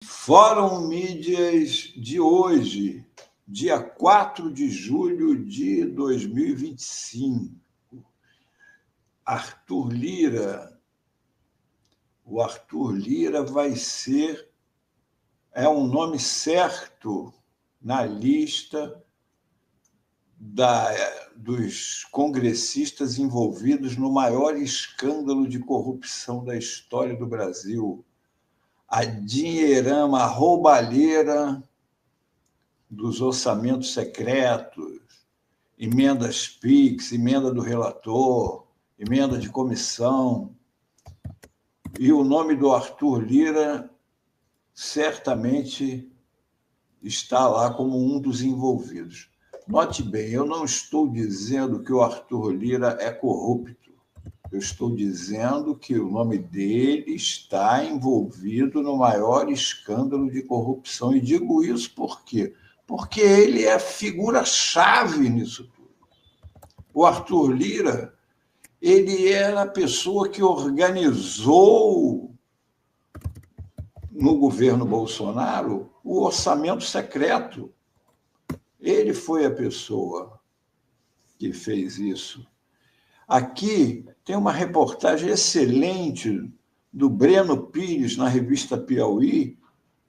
Fórum Mídias de hoje, dia 4 de julho de 2025. Arthur Lira. O Arthur Lira é um nome certo na lista dos congressistas envolvidos no maior escândalo de corrupção da história do Brasil. A dinheirama, a roubalheira dos orçamentos secretos, emendas PIX, emenda do relator, emenda de comissão. E o nome do Arthur Lira certamente está lá como um dos envolvidos. Note bem, eu não estou dizendo que o Arthur Lira é corrupto. Eu estou dizendo que o nome dele está envolvido no maior escândalo de corrupção. E digo isso por quê? Porque ele é figura-chave nisso tudo. O Arthur Lira, ele era a pessoa que organizou no governo Bolsonaro o orçamento secreto. Ele foi a pessoa que fez isso. Aqui tem uma reportagem excelente do Breno Pires, na revista Piauí,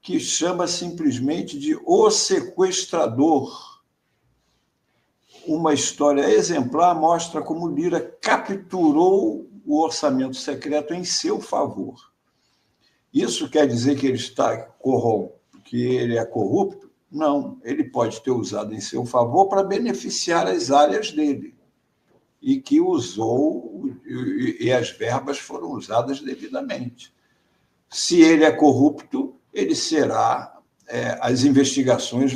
que chama simplesmente de O Sequestrador. Uma história exemplar mostra como Lira capturou o orçamento secreto em seu favor. Isso quer dizer que ele é corrupto? Não, ele pode ter usado em seu favor para beneficiar as áreas dele. E que usou, e as verbas foram usadas devidamente. Se ele é corrupto, ele será, as investigações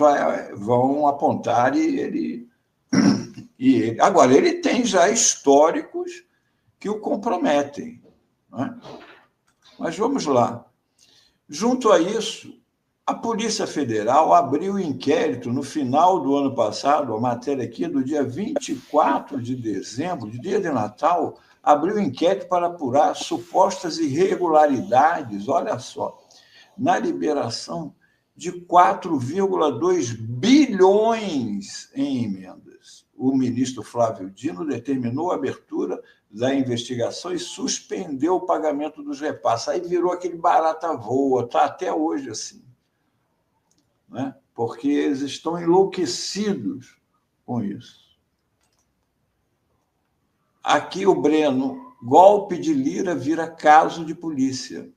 vão apontar e ele. Agora, ele tem já históricos que o comprometem. Não é? Mas vamos lá. Junto a isso, a Polícia Federal abriu inquérito no final do ano passado, a matéria aqui do dia 24 de dezembro, dia de Natal, abriu inquérito para apurar supostas irregularidades, olha só, na liberação de 4,2 bilhões em emendas. O ministro Flávio Dino determinou a abertura da investigação e suspendeu o pagamento dos repasses. Aí virou aquele barata-voa, está até hoje assim. Né? Porque eles estão enlouquecidos com isso. Aqui o Breno, golpe de Lira vira caso de polícia.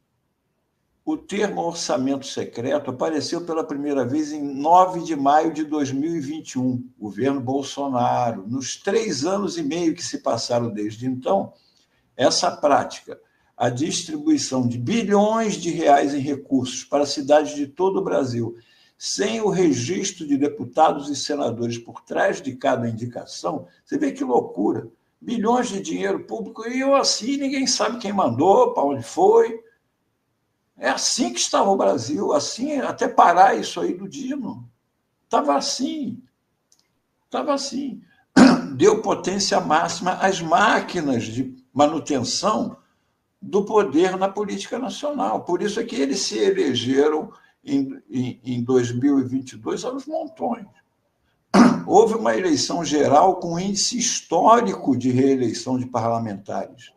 O termo orçamento secreto apareceu pela primeira vez em 9 de maio de 2021, governo Bolsonaro. Nos 3 anos e meio que se passaram desde então, essa prática, a distribuição de bilhões de reais em recursos para cidades de todo o Brasil, sem o registro de deputados e senadores por trás de cada indicação, você vê que loucura. Bilhões de dinheiro público e assim ninguém sabe quem mandou, para onde foi. É assim que estava o Brasil, assim, até parar isso aí do Dino. Estava assim. Deu potência máxima às máquinas de manutenção do poder na política nacional. Por isso é que eles se elegeram em 2022 aos montões. Houve uma eleição geral com índice histórico de reeleição de parlamentares.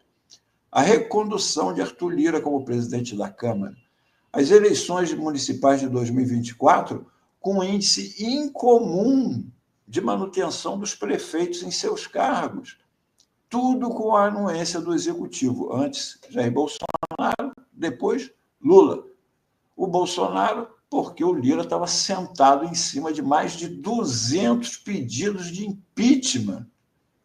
A recondução de Arthur Lira como presidente da Câmara. As eleições municipais de 2024 com índice incomum de manutenção dos prefeitos em seus cargos. Tudo com a anuência do Executivo. Antes, Jair Bolsonaro, depois, Lula. O Bolsonaro, porque o Lira estava sentado em cima de mais de 200 pedidos de impeachment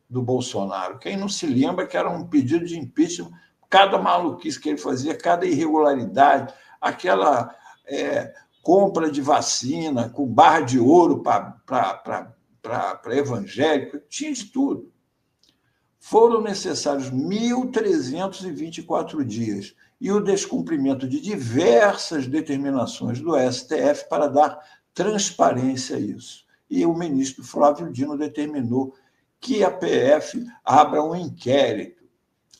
do Bolsonaro. Quem não se lembra que era um pedido de impeachment, cada maluquice que ele fazia, cada irregularidade, aquela compra de vacina com barra de ouro para evangélico, tinha de tudo. Foram necessários 1.324 dias e o descumprimento de diversas determinações do STF para dar transparência a isso. E o ministro Flávio Dino determinou que a PF abra um inquérito.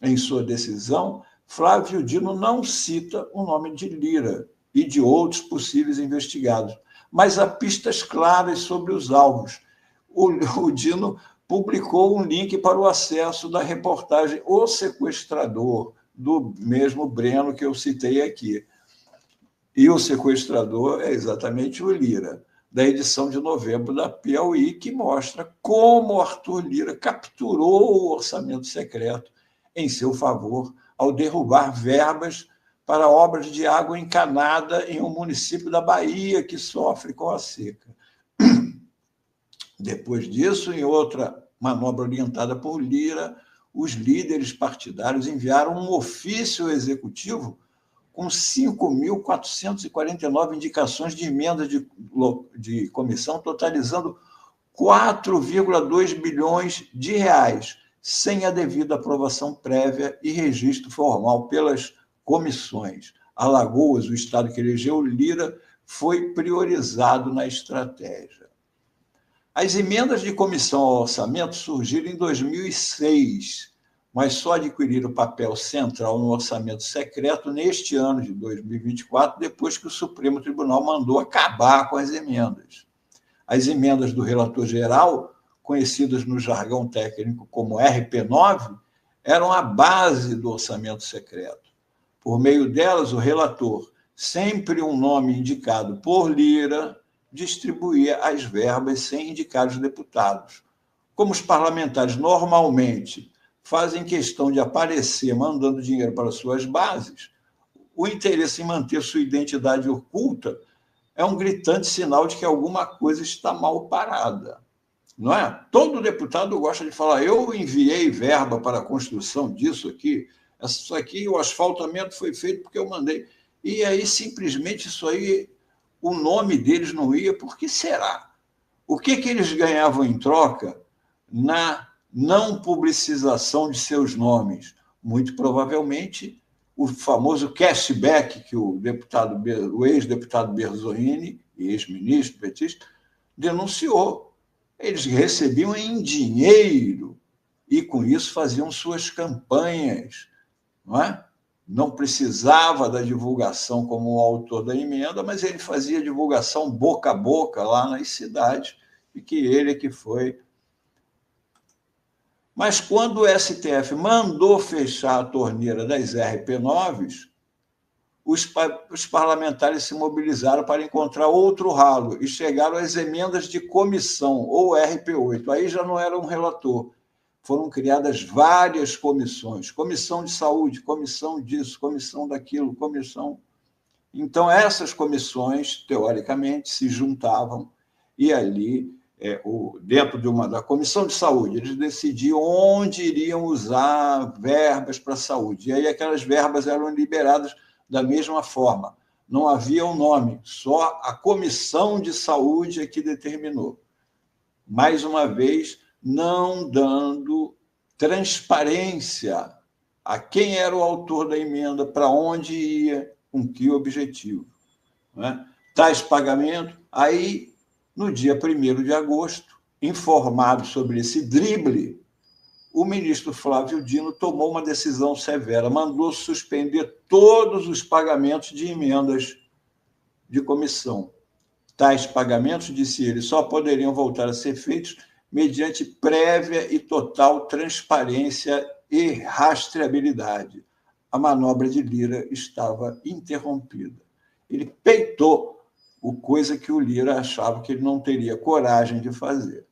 Em sua decisão, Flávio Dino não cita o nome de Lira e de outros possíveis investigados. Mas há pistas claras sobre os alvos. O Dino publicou um link para o acesso da reportagem O Sequestrador, do mesmo Breno que eu citei aqui. E o sequestrador é exatamente o Lira, da edição de novembro da Piauí, que mostra como Arthur Lira capturou o orçamento secreto em seu favor ao derrubar verbas para obras de água encanada em um município da Bahia que sofre com a seca. Depois disso, em outra manobra orientada por Lira, os líderes partidários enviaram um ofício executivo com 5.449 indicações de emendas de comissão, totalizando 4,2 bilhões de reais, sem a devida aprovação prévia e registro formal pelas comissões. Alagoas, o estado que elegeu Lira, foi priorizado na estratégia. As emendas de comissão ao orçamento surgiram em 2006, mas só adquiriram papel central no orçamento secreto neste ano de 2024, depois que o Supremo Tribunal mandou acabar com as emendas. As emendas do relator geral, conhecidas no jargão técnico como RP9, eram a base do orçamento secreto. Por meio delas, o relator, sempre um nome indicado por Lira, distribuía as verbas sem indicar os deputados. Como os parlamentares normalmente fazem questão de aparecer mandando dinheiro para suas bases, o interesse em manter sua identidade oculta é um gritante sinal de que alguma coisa está mal parada. Não é? Todo deputado gosta de falar, eu enviei verba para a construção disso aqui, isso aqui, o asfaltamento foi feito porque eu mandei. E aí, simplesmente, isso aí, o nome deles não ia, por que será? O que eles ganhavam em troca na não publicização de seus nomes? Muito provavelmente, o famoso cashback que o ex-deputado Berzolini, ex-ministro petista, denunciou. Eles recebiam em dinheiro e, com isso, faziam suas campanhas. Não é? Não precisava da divulgação como o autor da emenda, mas ele fazia divulgação boca a boca lá nas cidades, e que ele é que foi. Mas quando o STF mandou fechar a torneira das RP9s, os parlamentares se mobilizaram para encontrar outro ralo e chegaram às emendas de comissão, ou RP8. Aí já não era um relator. Foram criadas várias comissões, comissão de saúde, comissão disso, comissão daquilo, comissão... Então, essas comissões, teoricamente, se juntavam e ali, dentro da comissão de saúde, eles decidiam onde iriam usar verbas para a saúde. E aí aquelas verbas eram liberadas da mesma forma. Não havia um nome, só a comissão de saúde é que determinou. Mais uma vez, não dando transparência a quem era o autor da emenda, para onde ia, com que objetivo. Não é? Tais pagamentos, aí, no dia 1º de agosto, informado sobre esse drible, o ministro Flávio Dino tomou uma decisão severa, mandou suspender todos os pagamentos de emendas de comissão. Tais pagamentos, disse ele, só poderiam voltar a ser feitos mediante prévia e total transparência e rastreabilidade. A manobra de Lira estava interrompida. Ele peitou coisa que o Lira achava que ele não teria coragem de fazer.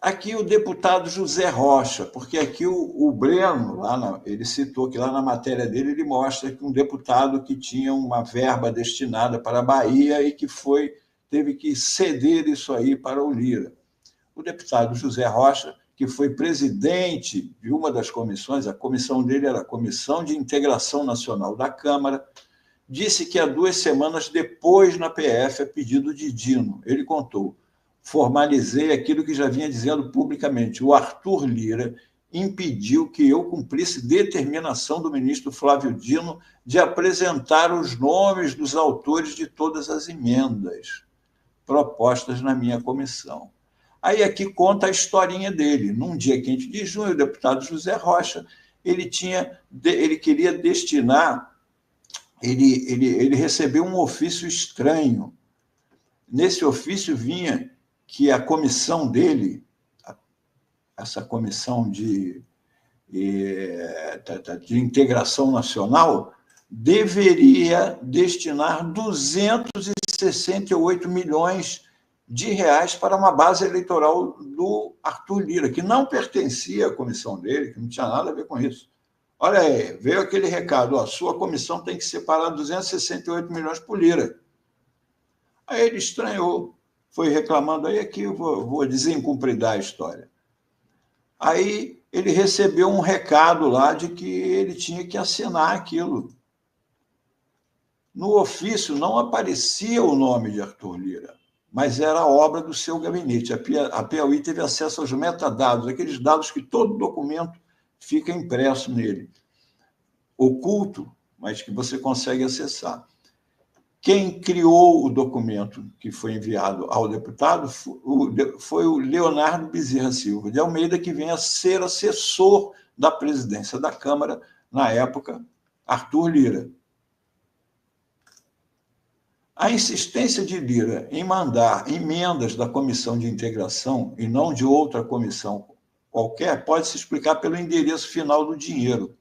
Aqui o deputado José Rocha, porque aqui o Breno, ele citou que lá na matéria dele, ele mostra que um deputado que tinha uma verba destinada para a Bahia e que teve que ceder isso aí para o Lira. O deputado José Rocha, que foi presidente de uma das comissões, a comissão dele era a Comissão de Integração Nacional da Câmara, disse que há 2 semanas depois na PF, a pedido de Dino, ele contou, formalizei aquilo que já vinha dizendo publicamente, o Arthur Lira impediu que eu cumprisse determinação do ministro Flávio Dino de apresentar os nomes dos autores de todas as emendas propostas na minha comissão. Aí aqui conta a historinha dele. Num dia quente de junho, o deputado José Rocha, ele queria destinar ele recebeu um ofício estranho. Nesse ofício vinha que a comissão dele, essa comissão de integração nacional, deveria destinar 268 milhões de reais para uma base eleitoral do Arthur Lira, que não pertencia à comissão dele, que não tinha nada a ver com isso. Olha aí, veio aquele recado, a sua comissão tem que separar 268 milhões por Lira. Aí ele estranhou, foi reclamando, aí aqui eu vou desencumpridar a história. Aí ele recebeu um recado lá de que ele tinha que assinar aquilo. No ofício não aparecia o nome de Arthur Lira, mas era obra do seu gabinete. A Piauí teve acesso aos metadados, aqueles dados que todo documento fica impresso nele, oculto, mas que você consegue acessar. Quem criou o documento que foi enviado ao deputado foi o Leonardo Bezerra Silva de Almeida, que vem a ser assessor da presidência da Câmara, na época, Arthur Lira. A insistência de Lira em mandar emendas da Comissão de Integração e não de outra comissão qualquer pode se explicar pelo endereço final do dinheiro.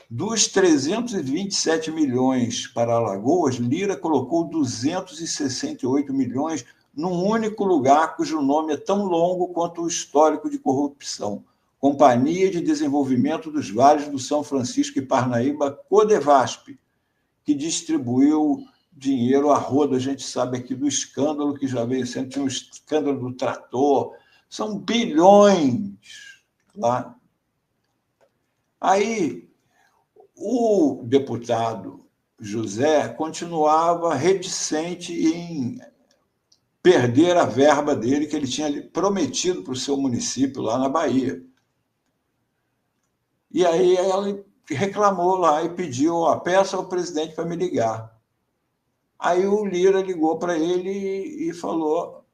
Dos 327 milhões para Alagoas, Lira colocou 268 milhões num único lugar cujo nome é tão longo quanto o histórico de corrupção. Companhia de Desenvolvimento dos Vales do São Francisco e Parnaíba, Codevasp, que distribuiu dinheiro a rodo. A gente sabe aqui do escândalo que já veio sendo, tinha um escândalo do trator, são bilhões lá. Aí, o deputado José continuava reticente em perder a verba dele, que ele tinha prometido para o seu município lá na Bahia. E aí ele reclamou lá e pediu a peça ao presidente para me ligar. Aí o Lira ligou para ele e falou: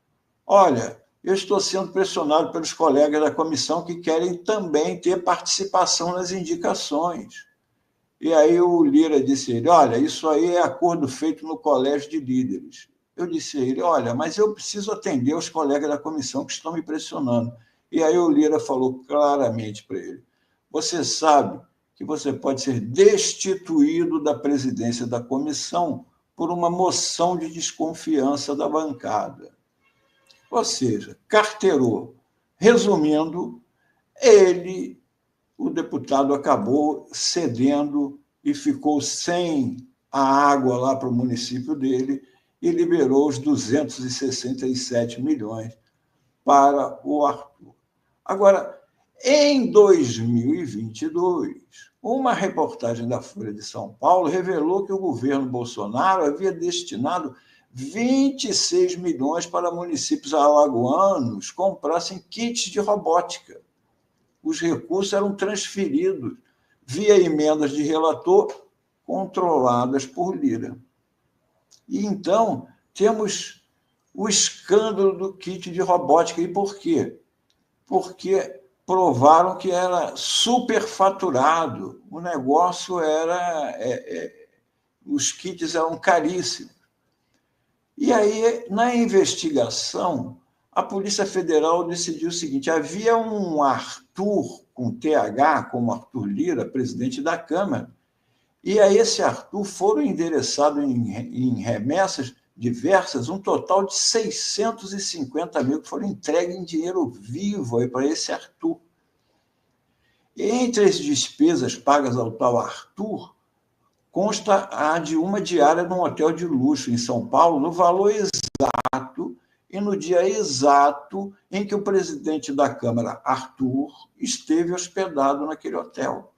olha, eu estou sendo pressionado pelos colegas da comissão que querem também ter participação nas indicações. E aí o Lira disse a ele: olha, isso aí é acordo feito no colégio de líderes. Eu disse a ele: olha, mas eu preciso atender os colegas da comissão que estão me pressionando. E aí o Lira falou claramente para ele: você sabe que você pode ser destituído da presidência da comissão por uma moção de desconfiança da bancada. Ou seja, carteirou. Resumindo, o deputado acabou cedendo e ficou sem a água lá para o município dele e liberou os 267 milhões para o Arthur. Agora, em 2022, uma reportagem da Folha de São Paulo revelou que o governo Bolsonaro havia destinado 26 milhões para municípios alagoanos comprassem kits de robótica. Os recursos eram transferidos via emendas de relator controladas por Lira. E então temos o escândalo do kit de robótica. E por quê? Porque provaram que era superfaturado, o negócio era... os kits eram caríssimos. E aí, na investigação, a Polícia Federal decidiu o seguinte: havia um Arthur com TH, como Arthur Lira, presidente da Câmara, e a esse Arthur foram endereçados em remessas diversas um total de 650 mil que foram entregues em dinheiro vivo para esse Arthur. E entre as despesas pagas ao tal Arthur, consta a de uma diária num hotel de luxo em São Paulo, no valor exato e no dia exato em que o presidente da Câmara, Arthur, esteve hospedado naquele hotel.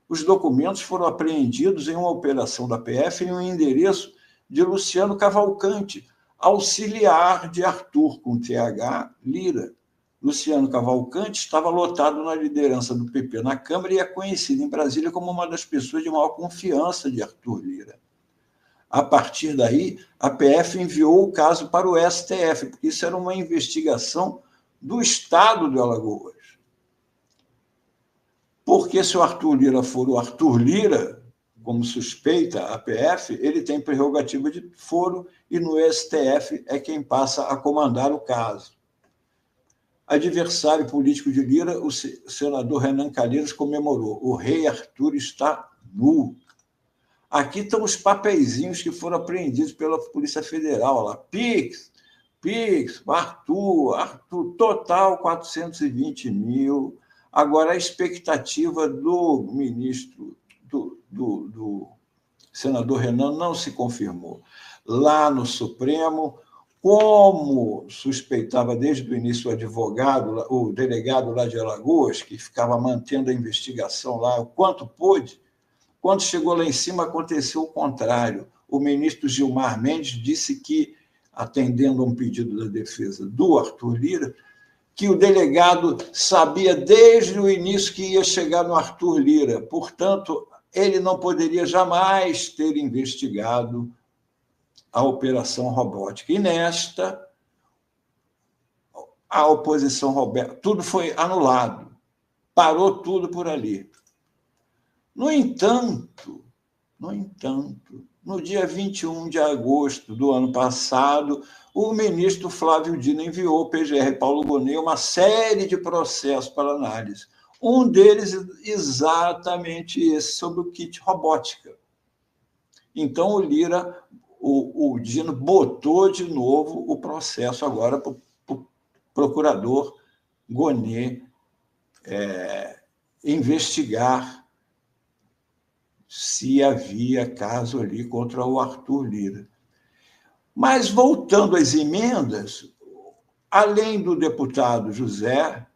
Os documentos foram apreendidos em uma operação da PF em um endereço de Luciano Cavalcante, auxiliar de Arthur, com TH, Lira. Luciano Cavalcante estava lotado na liderança do PP na Câmara e é conhecido em Brasília como uma das pessoas de maior confiança de Arthur Lira. A partir daí, a PF enviou o caso para o STF, porque isso era uma investigação do Estado de Alagoas. Porque se o Arthur Lira for o Arthur Lira, como suspeita a PF, ele tem prerrogativa de foro e no STF é quem passa a comandar o caso. Adversário político de Lira, o senador Renan Calheiros comemorou: o rei Arthur está nu. Aqui estão os papeizinhos que foram apreendidos pela Polícia Federal. Lá. Pix, Arthur, total 420 mil. Agora, a expectativa do ministro, do senador Renan, não se confirmou. Lá no Supremo, como suspeitava desde o início o advogado, o delegado lá de Alagoas, que ficava mantendo a investigação lá o quanto pôde, quando chegou lá em cima, aconteceu o contrário. O ministro Gilmar Mendes disse que, atendendo a um pedido da defesa do Arthur Lira, que o delegado sabia desde o início que ia chegar no Arthur Lira. Portanto, ele não poderia jamais ter investigado a operação robótica. E nesta, a oposição robótica, tudo foi anulado. Parou tudo por ali. No entanto, no dia 21 de agosto do ano passado, o ministro Flávio Dino enviou ao PGR Paulo Gonet uma série de processos para análise. Um deles exatamente esse, sobre o kit robótica. Então, o Lira, o Dino, botou de novo o processo agora para o procurador Gonet investigar se havia caso ali contra o Arthur Lira. Mas, voltando às emendas, além do deputado José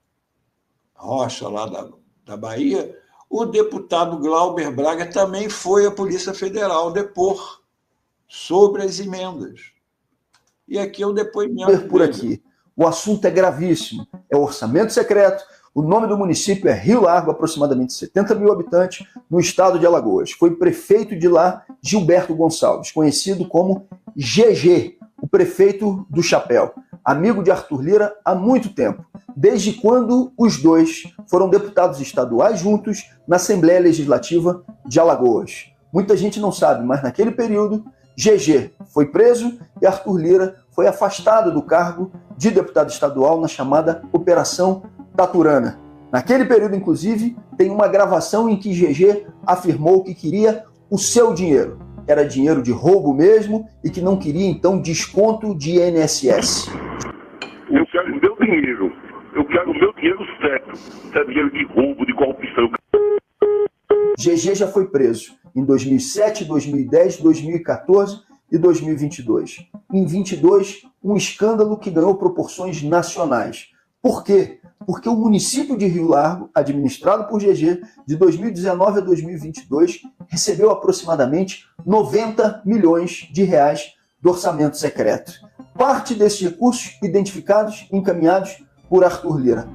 Rocha, lá da Bahia, o deputado Glauber Braga também foi à Polícia Federal depor sobre as emendas. E aqui é o depoimento por aqui. O assunto é gravíssimo. É o orçamento secreto. O nome do município é Rio Largo, aproximadamente 70 mil habitantes, no estado de Alagoas. Foi prefeito de lá, Gilberto Gonçalves, conhecido como GG, o prefeito do Chapéu, amigo de Arthur Lira há muito tempo, desde quando os dois foram deputados estaduais juntos na Assembleia Legislativa de Alagoas. Muita gente não sabe, mas naquele período, GG foi preso e Arthur Lira foi afastado do cargo de deputado estadual na chamada Operação Taturana. Naquele período, inclusive, tem uma gravação em que GG afirmou que queria o seu dinheiro. Era dinheiro de roubo mesmo e que não queria, então, desconto de INSS. Eu quero o meu dinheiro. Eu quero o meu dinheiro certo. Se é dinheiro de roubo, de corrupção. GG já foi preso em 2007, 2010, 2014 e 2022. Em 22, um escândalo que ganhou proporções nacionais. Por quê? Porque o município de Rio Largo, administrado por GG, de 2019 a 2022, recebeu aproximadamente 90 milhões de reais do orçamento secreto. Parte desses recursos identificados, encaminhados por Arthur Lira.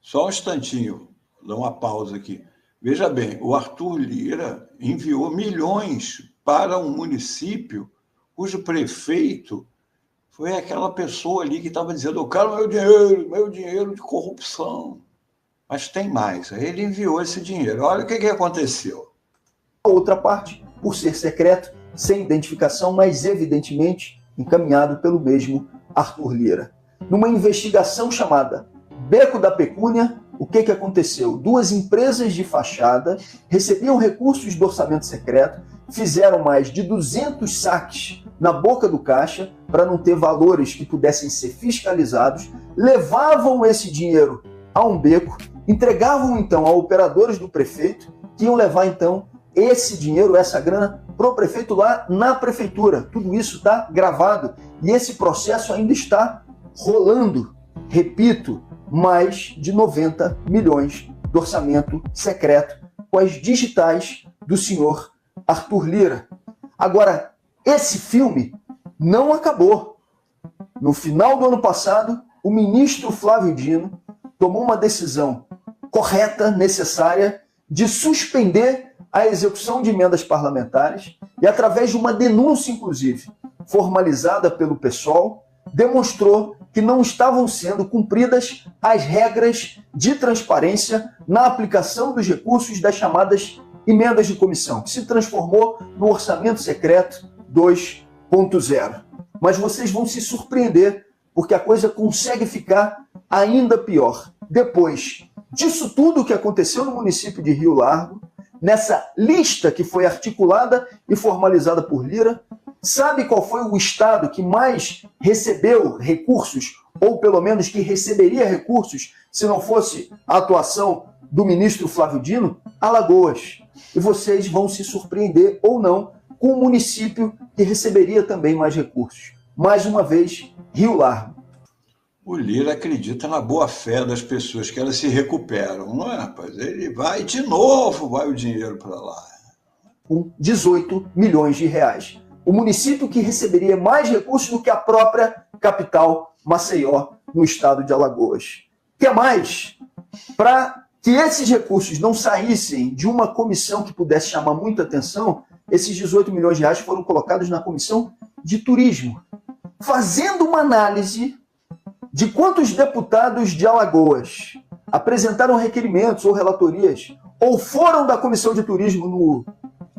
Só um instantinho, dá uma pausa aqui. Veja bem, o Arthur Lira enviou milhões para um município cujo prefeito foi aquela pessoa ali que estava dizendo: eu quero meu dinheiro de corrupção. Mas tem mais, ele enviou esse dinheiro. Olha o que aconteceu. A outra parte, por ser secreto, sem identificação, mas evidentemente encaminhado pelo mesmo Arthur Lira. Numa investigação chamada Beco da Pecúnia, o que aconteceu? Duas empresas de fachada recebiam recursos do orçamento secreto, fizeram mais de 200 saques na boca do caixa para não ter valores que pudessem ser fiscalizados, levavam esse dinheiro a um beco, entregavam então a operadores do prefeito, que iam levar então esse dinheiro, essa grana, para o prefeito lá na prefeitura. Tudo isso está gravado e esse processo ainda está rolando. Repito, mais de 90 milhões do orçamento secreto com as digitais do senhor Arthur Lira. Agora, esse filme não acabou. No final do ano passado, o ministro Flávio Dino tomou uma decisão correta, necessária, de suspender a execução de emendas parlamentares e, através de uma denúncia, inclusive, formalizada pelo PSOL, demonstrou que não estavam sendo cumpridas as regras de transparência na aplicação dos recursos das chamadas emendas de comissão, que se transformou no Orçamento Secreto 2.0. Mas vocês vão se surpreender, porque a coisa consegue ficar ainda pior. Depois disso tudo que aconteceu no município de Rio Largo, nessa lista que foi articulada e formalizada por Lira, sabe qual foi o estado que mais recebeu recursos, ou pelo menos que receberia recursos, se não fosse a atuação do ministro Flávio Dino? Alagoas. E vocês vão se surpreender ou não com o município que receberia também mais recursos. Mais uma vez, Rio Largo. O Lira acredita na boa-fé das pessoas, que elas se recuperam, não é, rapaz? Ele vai de novo, vai o dinheiro para lá. Com 18 milhões de reais. O município que receberia mais recursos do que a própria capital, Maceió, no estado de Alagoas. Quer mais? Para que esses recursos não saíssem de uma comissão que pudesse chamar muita atenção, esses 18 milhões de reais foram colocados na comissão de turismo, fazendo uma análise de quantos deputados de Alagoas apresentaram requerimentos ou relatorias ou foram da comissão de turismo no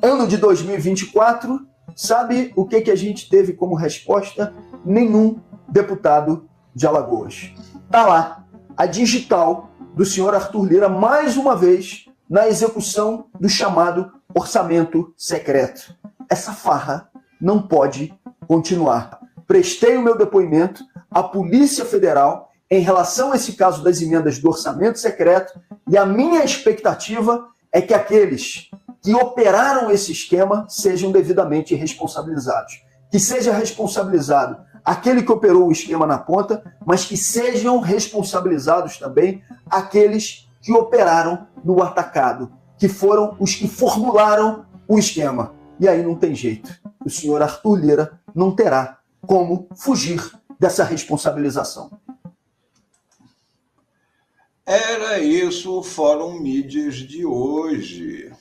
ano de 2024. Sabe o que a gente teve como resposta? Nenhum deputado de Alagoas. Está lá a digital do senhor Arthur Lira, mais uma vez, na execução do chamado orçamento secreto. Essa farra não pode continuar. Prestei o meu depoimento à Polícia Federal em relação a esse caso das emendas do orçamento secreto, e a minha expectativa é que aqueles que operaram esse esquema sejam devidamente responsabilizados. Que seja responsabilizado aquele que operou o esquema na ponta, mas que sejam responsabilizados também aqueles que operaram no atacado, que foram os que formularam o esquema. E aí não tem jeito. O senhor Arthur Lira não terá como fugir dessa responsabilização. Era isso o Fórum Mídias de hoje.